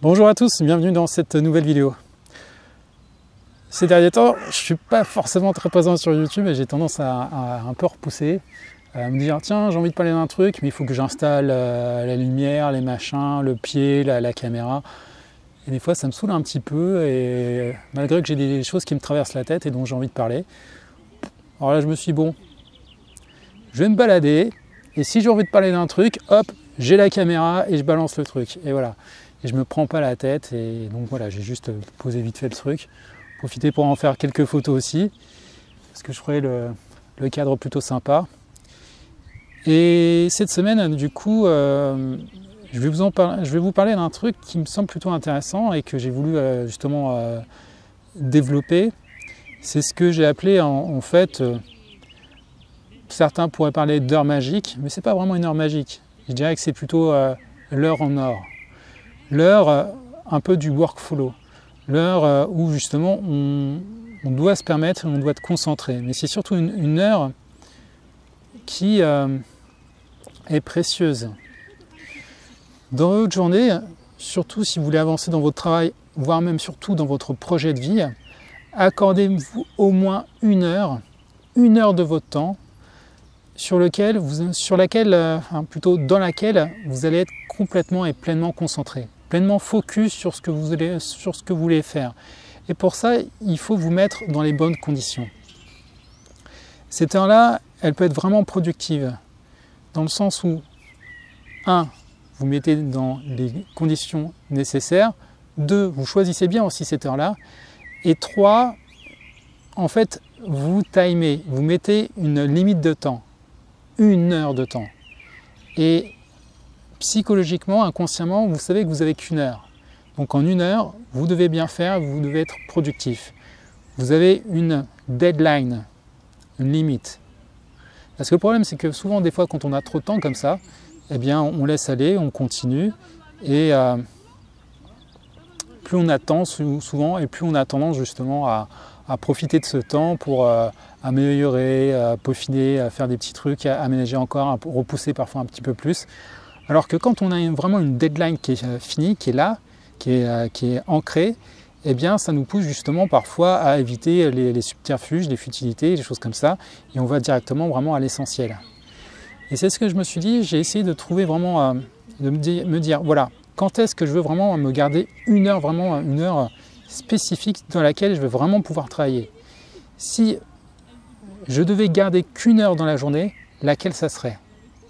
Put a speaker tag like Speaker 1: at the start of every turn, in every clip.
Speaker 1: Bonjour à tous, bienvenue dans cette nouvelle vidéo. Ces derniers temps, je ne suis pas forcément très présent sur YouTube et j'ai tendance à un peu repousser, à me dire tiens j'ai envie de parler d'un truc mais il faut que j'installe la lumière, les machins, le pied, la caméra. Et des fois ça me saoule un petit peu et malgré que j'ai des choses qui me traversent la tête et dont j'ai envie de parler. Alors là je me suis dit bon, je vais me balader et si j'ai envie de parler d'un truc, hop, j'ai la caméra et je balance le truc. Et voilà. Et je me prends pas la tête et donc voilà, j'ai juste posé vite fait le truc. Profiter pour en faire quelques photos aussi, parce que je ferai le cadre plutôt sympa. Et cette semaine, du coup, je vais vous parler d'un truc qui me semble plutôt intéressant et que j'ai voulu justement développer. C'est ce que j'ai appelé en fait, certains pourraient parler d'heure magique, mais c'est pas vraiment une heure magique. Je dirais que c'est plutôt l'heure en or. L'heure un peu du workflow, l'heure où justement on doit se permettre, on doit être concentré. Mais c'est surtout une heure qui est précieuse. Dans votre journée, surtout si vous voulez avancer dans votre travail, voire même surtout dans votre projet de vie, accordez-vous au moins une heure de votre temps dans laquelle vous allez être complètement et pleinement concentré, pleinement focus sur ce que vous voulez faire. Et pour ça, il faut vous mettre dans les bonnes conditions. Cette heure-là, elle peut être vraiment productive, dans le sens où, 1, vous mettez dans les conditions nécessaires, 2, vous choisissez bien aussi cette heure-là, et 3, en fait, vous timez, vous mettez une limite de temps. Une heure de temps. Et psychologiquement, inconsciemment, vous savez que vous n'avez qu'une heure. Donc en une heure, vous devez bien faire, vous devez être productif. Vous avez une deadline, une limite. Parce que le problème, c'est que souvent, des fois, quand on a trop de temps comme ça, eh bien, on laisse aller, on continue. Et plus on attend souvent, et plus on a tendance justement à profiter de ce temps pour améliorer, peaufiner, faire des petits trucs, aménager encore, repousser parfois un petit peu plus. Alors que quand on a vraiment une deadline qui est finie, qui est là, qui est ancrée, eh bien ça nous pousse justement parfois à éviter les subterfuges, les futilités, les choses comme ça, et on va directement vraiment à l'essentiel. Et c'est ce que je me suis dit, j'ai essayé de trouver vraiment, de me dire voilà, quand est-ce que je veux vraiment me garder une heure spécifique dans laquelle je vais vraiment pouvoir travailler. Si je devais garder qu'une heure dans la journée, laquelle ça serait?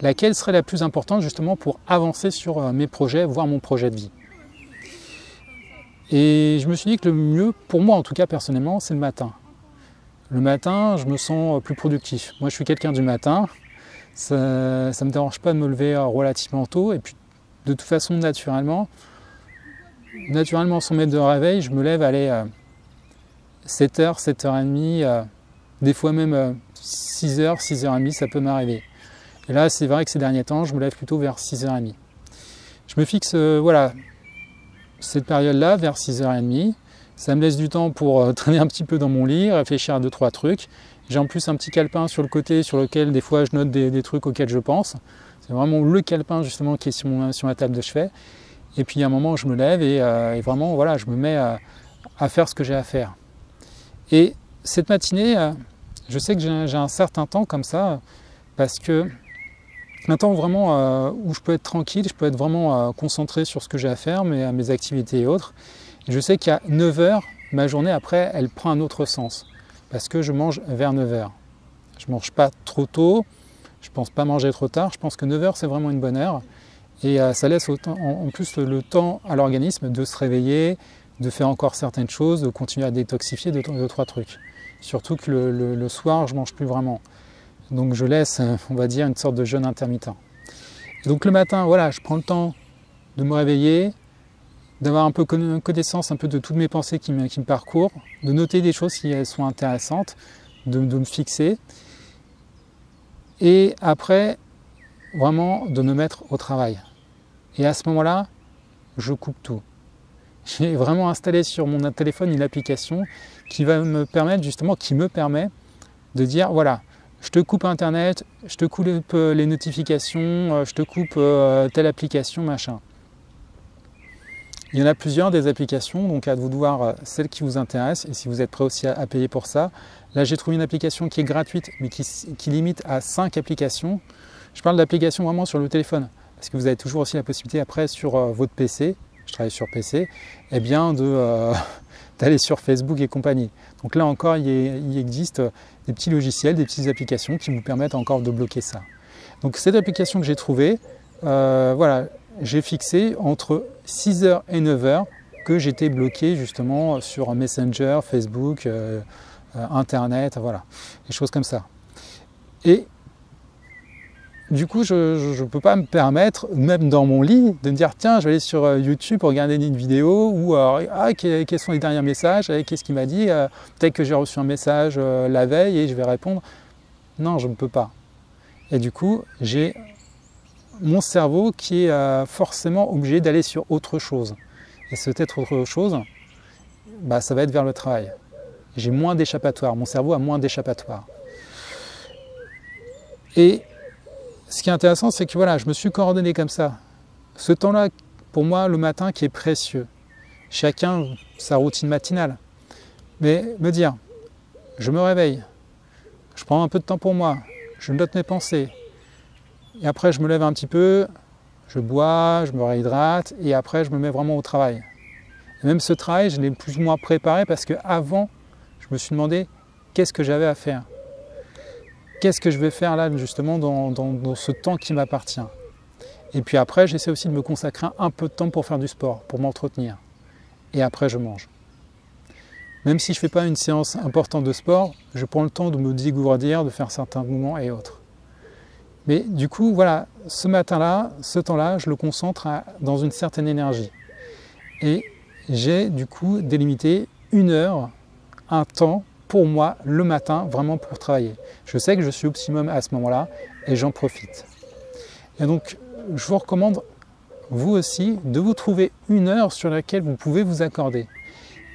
Speaker 1: Laquelle serait la plus importante justement pour avancer sur mes projets, voire mon projet de vie? Et je me suis dit que le mieux, pour moi en tout cas personnellement, c'est le matin. Le matin, je me sens plus productif. Moi je suis quelqu'un du matin, ça ne me dérange pas de me lever relativement tôt, et puis de toute façon naturellement sans mettre de réveil, je me lève à 7h, 7h30, des fois même 6h, 6h30, ça peut m'arriver. Et là, c'est vrai que ces derniers temps, je me lève plutôt vers 6h30. Je me fixe, voilà, cette période-là, vers 6h30. Ça me laisse du temps pour traîner un petit peu dans mon lit, réfléchir à 2-3 trucs. J'ai en plus un petit calepin sur le côté, sur lequel des fois je note des trucs auxquels je pense. C'est vraiment le calepin justement qui est sur ma table de chevet. Et puis il y a un moment où je me lève et vraiment voilà, je me mets à faire ce que j'ai à faire. Et cette matinée, je sais que j'ai un certain temps comme ça, parce que un temps vraiment où je peux être tranquille, je peux être vraiment concentré sur ce que j'ai à faire, mes activités et autres. Et je sais qu'à 9h, ma journée après, elle prend un autre sens, parce que je mange vers 9h. Je ne mange pas trop tôt, je ne pense pas manger trop tard, je pense que 9h c'est vraiment une bonne heure. Et ça laisse en plus le temps à l'organisme de se réveiller, de faire encore certaines choses, de continuer à détoxifier 2-3 trucs. Surtout que le soir, je ne mange plus vraiment. Donc je laisse, on va dire, une sorte de jeûne intermittent. Et donc le matin, voilà, je prends le temps de me réveiller, d'avoir un peu connaissance un peu de toutes mes pensées qui me parcourent, de noter des choses si elles sont intéressantes, de me fixer. Et après, vraiment de me mettre au travail. Et à ce moment-là, je coupe tout. J'ai vraiment installé sur mon téléphone une application qui me permet de dire voilà, je te coupe Internet, je te coupe les notifications, je te coupe telle application, machin. Il y en a plusieurs des applications, donc à vous de voir celle qui vous intéresse et si vous êtes prêt aussi à payer pour ça. Là, j'ai trouvé une application qui est gratuite, mais qui limite à 5 applications. Je parle d'applications vraiment sur le téléphone, parce que vous avez toujours aussi la possibilité après sur votre PC, je travaille sur PC, eh bien d'aller sur Facebook et compagnie. Donc là encore, il existe des petits logiciels, des petites applications qui vous permettent encore de bloquer ça. Donc cette application que j'ai trouvée, voilà, j'ai fixé entre 6h et 9h que j'étais bloqué justement sur Messenger, Facebook, Internet, voilà, des choses comme ça. Et du coup, je ne peux pas me permettre, même dans mon lit, de me dire tiens, je vais aller sur YouTube pour regarder une vidéo ou quels sont les derniers messages, qu'est-ce qu'il m'a dit, peut-être que j'ai reçu un message la veille et je vais répondre. Non, je ne peux pas. Et du coup, j'ai mon cerveau qui est forcément obligé d'aller sur autre chose. Et cette autre chose, bah, ça va être vers le travail. J'ai moins d'échappatoire, mon cerveau a moins d'échappatoire. Et ce qui est intéressant, c'est que voilà, je me suis coordonné comme ça. Ce temps-là, pour moi, le matin, qui est précieux. Chacun sa routine matinale. Mais me dire, je me réveille, je prends un peu de temps pour moi, je note mes pensées, et après je me lève un petit peu, je bois, je me réhydrate, et après je me mets vraiment au travail. Et même ce travail, je l'ai plus ou moins préparé parce qu'avant, je me suis demandé qu'est-ce que j'avais à faire. Qu'est-ce que je vais faire là justement dans ce temps qui m'appartient. Et puis après, j'essaie aussi de me consacrer un peu de temps pour faire du sport, pour m'entretenir. Et après, je mange. Même si je ne fais pas une séance importante de sport, je prends le temps de me dégourdir, de faire certains mouvements et autres. Mais du coup, voilà, ce matin-là, ce temps-là, je le concentre dans une certaine énergie. Et j'ai du coup délimité 1 heure, un temps pour moi le matin, vraiment pour travailler. Je sais que je suis optimum à ce moment-là et j'en profite. Et donc, je vous recommande, vous aussi, de vous trouver 1 heure sur laquelle vous pouvez vous accorder.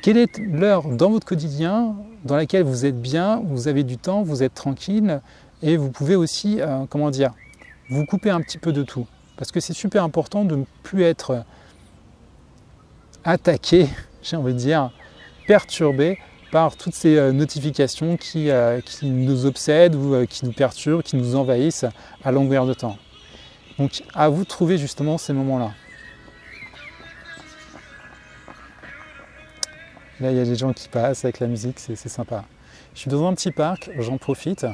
Speaker 1: Quelle est l'heure dans votre quotidien dans laquelle vous êtes bien, vous avez du temps, vous êtes tranquille et vous pouvez aussi, comment dire, vous couper un petit peu de tout. Parce que c'est super important de ne plus être attaqué, j'ai envie de dire, perturbé par toutes ces notifications qui nous obsèdent ou qui nous perturbent, qui nous envahissent à longueur de temps. Donc à vous de trouver justement ces moments-là. Là, il y a des gens qui passent avec la musique, c'est sympa. Je suis dans un petit parc, j'en profite.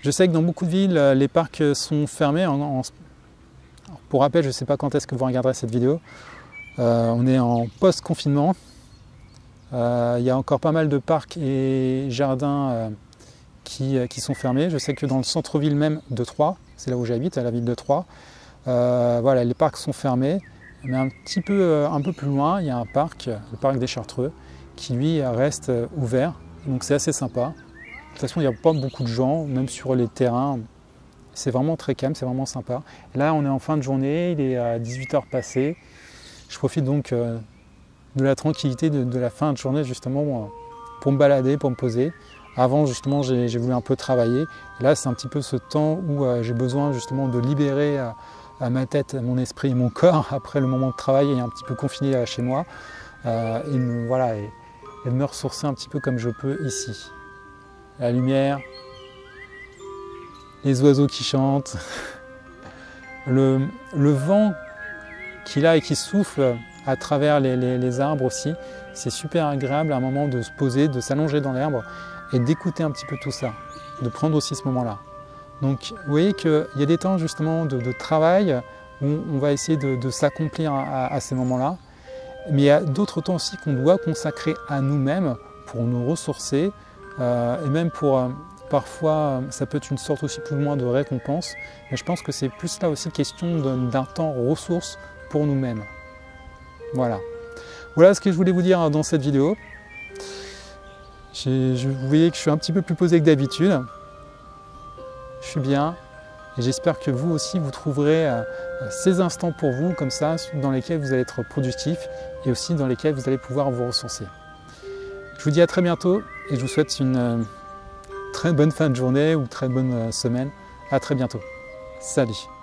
Speaker 1: Je sais que dans beaucoup de villes, les parcs sont fermés. Pour rappel, je ne sais pas quand est-ce que vous regarderez cette vidéo. On est en post-confinement. Il y a encore pas mal de parcs et jardins qui sont fermés. Je sais que dans le centre-ville même de Troyes, c'est là où j'habite, à la ville de Troyes, voilà, les parcs sont fermés. Mais un peu plus loin, il y a un parc, le parc des Chartreux, qui lui reste ouvert. Donc c'est assez sympa. De toute façon, il n'y a pas beaucoup de gens, même sur les terrains. C'est vraiment très calme, c'est vraiment sympa. Et là, on est en fin de journée, il est à 18h passé. Je profite donc de la tranquillité de la fin de journée, justement, pour me balader, pour me poser. Avant, justement, j'ai voulu un peu travailler. Et là, c'est un petit peu ce temps où j'ai besoin, justement, de libérer à ma tête, mon esprit et mon corps après le moment de travail et un petit peu confiné chez moi et de me ressourcer un petit peu comme je peux ici. La lumière, les oiseaux qui chantent, le vent qu'il a et qui souffle à travers les arbres aussi. C'est super agréable à un moment de se poser, de s'allonger dans l'herbe et d'écouter un petit peu tout ça, de prendre aussi ce moment-là. Donc vous voyez qu'il y a des temps justement de travail où on va essayer de s'accomplir à ces moments-là. Mais il y a d'autres temps aussi qu'on doit consacrer à nous-mêmes pour nous ressourcer et même pour parfois ça peut être une sorte aussi plus ou moins de récompense. Mais je pense que c'est plus là aussi question d'un temps ressource pour nous-mêmes. Voilà. Voilà ce que je voulais vous dire dans cette vidéo. Vous voyez que je suis un petit peu plus posé que d'habitude. Je suis bien et j'espère que vous aussi vous trouverez ces instants pour vous comme ça dans lesquels vous allez être productif et aussi dans lesquels vous allez pouvoir vous ressourcer. Je vous dis à très bientôt et je vous souhaite une très bonne fin de journée ou très bonne semaine. À très bientôt. Salut!